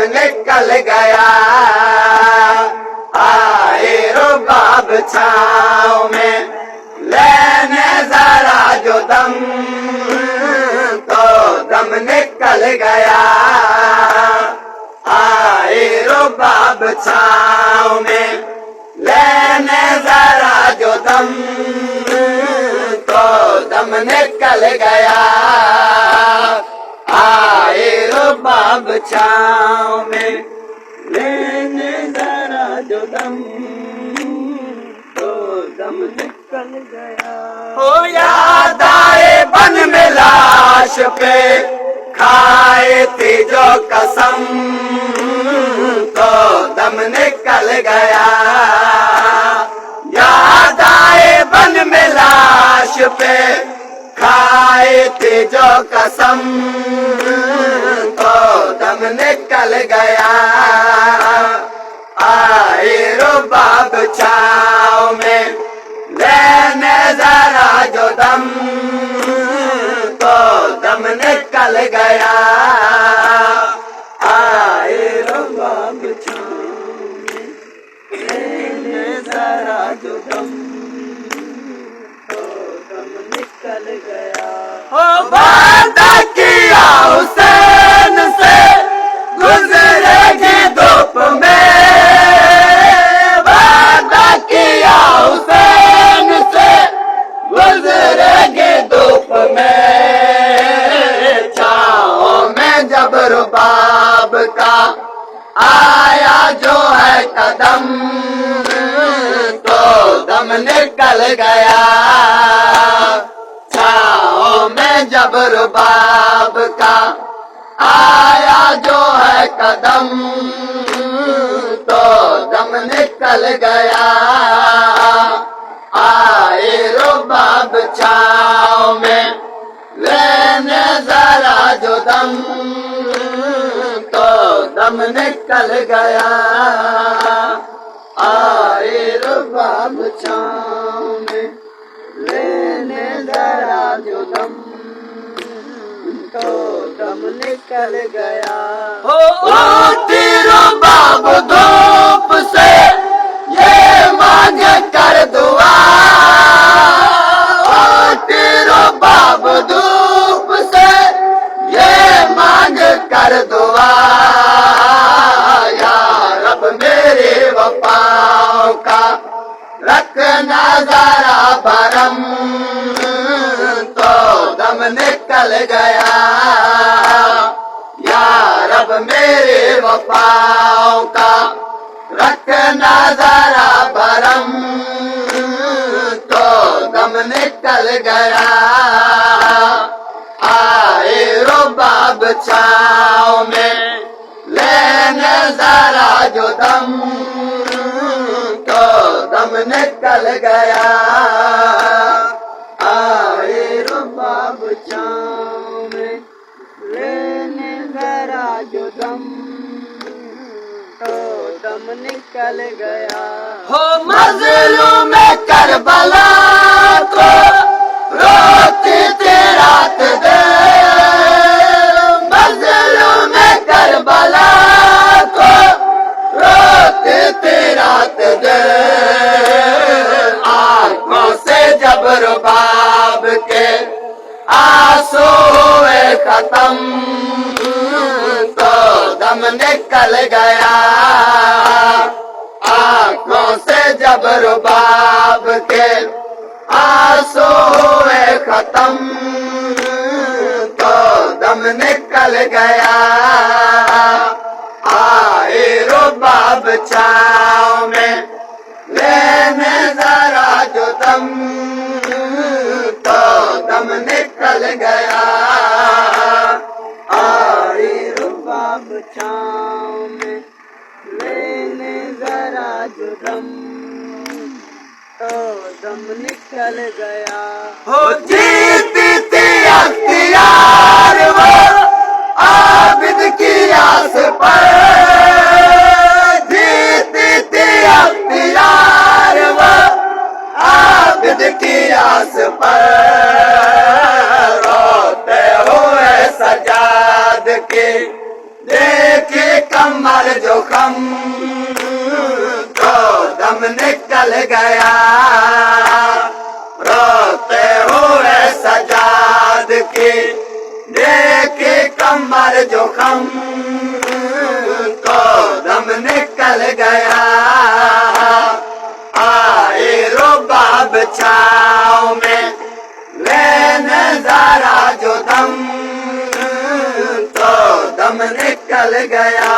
निकल गया। आए रुबाब छाँव में लेने जरा जो दम, तो दम निकल गया। आए रुबाब छाँव में लेने जरा जो दम, तो दम निकल गया। आए रुबाब छाँव में लेने जरा जो दम, तो दम निकल गया। हो याद आए बन में लाश पे खाए थी जो कसम, तो दम निकल गया। याद आए बन में लाश पे खाए थे जो कसम, तो दम निकल गया। आए रुबाब छाँव में लेने जरा जो दम, तो दम निकल गया। आए रुबाब छाँव में लेने जरा जो दम, तो दम निकल गया। हो वादा किया हुसैन से गुजरेगी धूप में, वादा किया हुसैन से गुजरेगी धूप में। छाँव में जब रुबाब का आया जो है कदम, तो दम निकल गया। छाँव में जब रुबाब का आया जो है कदम, तो दम निकल गया। आए रुबाब छाँव में लेने जरा जो दम, तो दम निकल गया। आए रुबाब छाँव में लेने जरा जो दम, तो दम निकल गया। हो उठी रुबाब धूप से ये मांग कर दुआ, उठी रुबाब धूप से ये मांग कर दुआ। या रब मेरे वफाओं का रखना जरा भरम, तो दम निकल गया। या रब मेरे वफाओं का रखना जरा भरम, तो दम निकल गया। आए रुबाब छाँव में लेने जरा जो दम, तो दम निकल गया। आए रुबाब छाँव में लेने जरा जो दम, तो दम निकल गया। हो मजलूम करबला को रोती थी रात दिन, मजलूम करबला को रोती थी रात दिन। आँखों से जब रुबाब के आंसू हुए खत्म, तो दम निकल गया। आँखों से जब रुबाब के आंसू हुए खत्म, तो दम निकल गया। आए रुबाब छाँव में लेने जरा जो दम, तो दम निकल गया। आए रुबाब छाँव में लेने जरा जो दम, तो दम निकल गया। हो जीती थी अख्तियार वो आबिद की आस पर, जीती थी अख्तियार वो आबिद की आस पर। रोते हुए सजाद के देखे का कमर जो खम तो दम निकल गया। रोते हुए सजाद की देखे कमर जो खम तो दम निकल गया। आए रुबाब छाँव में लेने जरा जो दम तो दम निकल गया।